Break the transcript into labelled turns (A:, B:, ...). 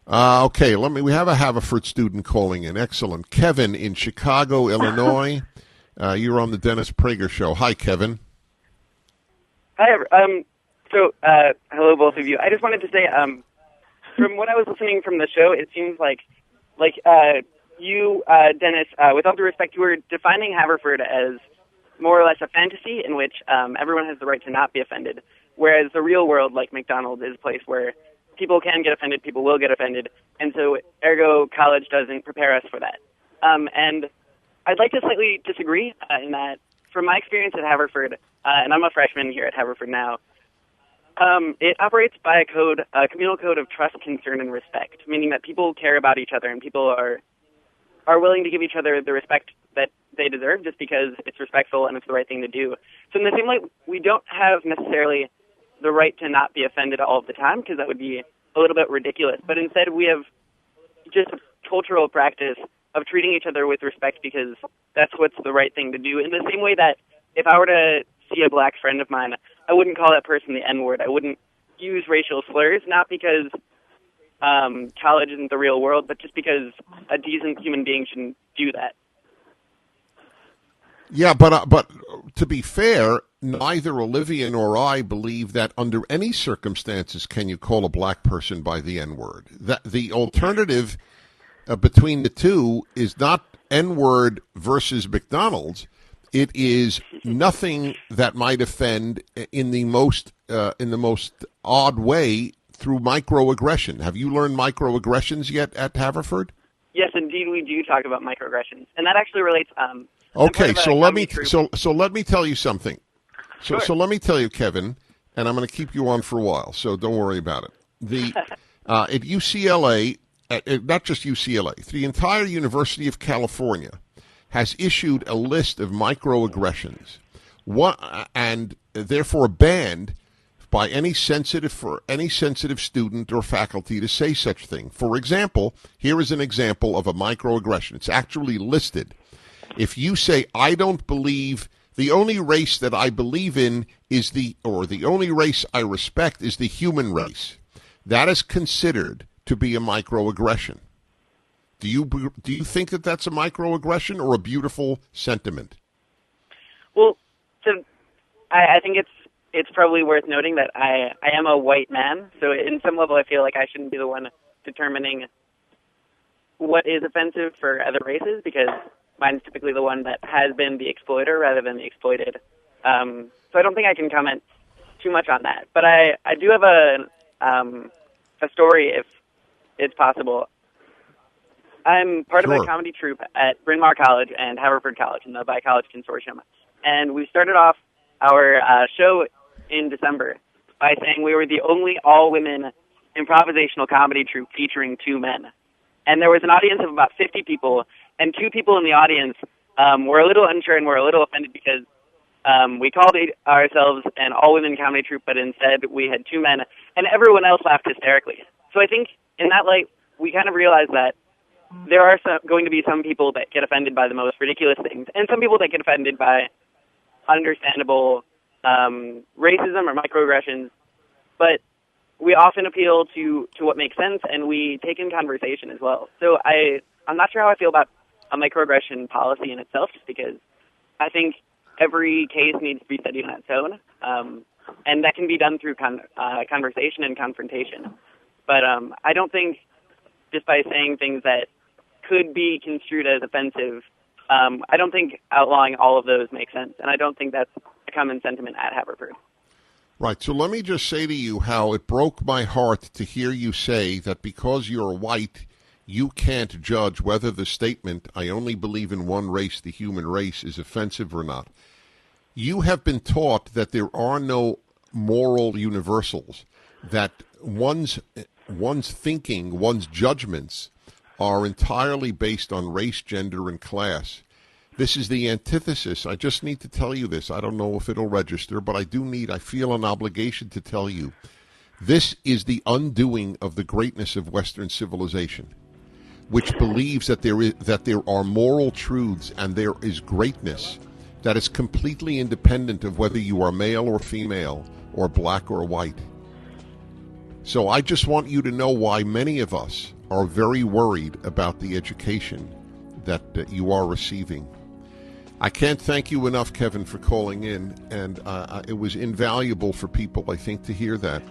A: Okay, we have a Haverford student calling in. Excellent. Kevin in Chicago, Illinois. You're on the Dennis Prager Show. Hi, Kevin.
B: Hi. Hello, both of you. I just wanted to say, from what I was listening from the show, it seems like you, Dennis, with all due respect, you were defining Haverford as more or less a fantasy in which everyone has the right to not be offended, whereas the real world, like McDonald's, is a place where people can get offended, people will get offended, and so ergo college doesn't prepare us for that. And I'd like to slightly disagree in that, from my experience at Haverford, and I'm a freshman here at Haverford now, it operates by a communal code of trust, concern, and respect, meaning that people care about each other and people are willing to give each other the respect that they deserve just because it's respectful and it's the right thing to do. So in the same way, we don't have necessarily the right to not be offended all of the time, because that would be a little bit ridiculous. But instead, we have just a cultural practice of treating each other with respect because that's what's the right thing to do. In the same way that if I were to see a black friend of mine, I wouldn't call that person the N-word. I wouldn't use racial slurs, not because college isn't the real world, but just because a decent human being shouldn't do that.
A: Yeah, but to be fair, neither Olivia nor I believe that under any circumstances can you call a black person by the N-word. That the alternative between the two is not N-word versus McDonald's. It is nothing that might offend in the most odd way through microaggression. Have you learned microaggressions yet at Haverford?
B: Yes, indeed, we do talk about microaggressions, and that actually relates.
A: Okay, so let me tell you something.
B: Sure.
A: So let me tell you, Kevin, and I'm going to keep you on for a while, so don't worry about it. At UCLA, not just UCLA, the entire University of California has issued a list of microaggressions, and therefore banned by any sensitive student or faculty to say such thing. For example, here is an example of a microaggression. It's actually listed. If you say, I don't believe, the only race that I believe in is the only race I respect is the human race, that is considered to be a microaggression. Do you think that that's a microaggression or a beautiful sentiment?
B: Well, I think it's probably worth noting that I am a white man, so in some level I feel like I shouldn't be the one determining what is offensive for other races, because mine's typically the one that has been the exploiter rather than the exploited. So I don't think I can comment too much on that. But I do have a story, if it's possible. I'm part of a comedy troupe at Bryn Mawr College and Haverford College in the Bi-College Consortium. And we started off our show in December by saying we were the only all-women improvisational comedy troupe featuring two men. And there was an audience of about 50 people, and two people in the audience were a little unsure and were a little offended because we called ourselves an all-women comedy troupe, but instead we had two men, and everyone else laughed hysterically. So I think in that light, we kind of realized that there are going to be some people that get offended by the most ridiculous things, and some people that get offended by understandable racism or microaggressions, but we often appeal to what makes sense, and we take in conversation as well. So I'm not sure how I feel about a microaggression policy in itself, just because I think every case needs to be studied on its own, and that can be done through conversation and confrontation. But I don't think just by saying things that could be construed as offensive, I don't think outlawing all of those makes sense, and I don't think that's a common sentiment at Haverford.
A: Right. So let me just say to you how it broke my heart to hear you say that because you're white, you can't judge whether the statement, I only believe in one race, the human race, is offensive or not. You have been taught that there are no moral universals, that one's thinking, one's judgments are entirely based on race, gender, and class. This is the antithesis. I just need to tell you this. I don't know if it'll register, but I feel an obligation to tell you. This is the undoing of the greatness of Western civilization, which believes that there are moral truths and there is greatness that is completely independent of whether you are male or female or black or white. So I just want you to know why many of us are very worried about the education that you are receiving. I can't thank you enough, Kevin, for calling in, and it was invaluable for people, I think, to hear that.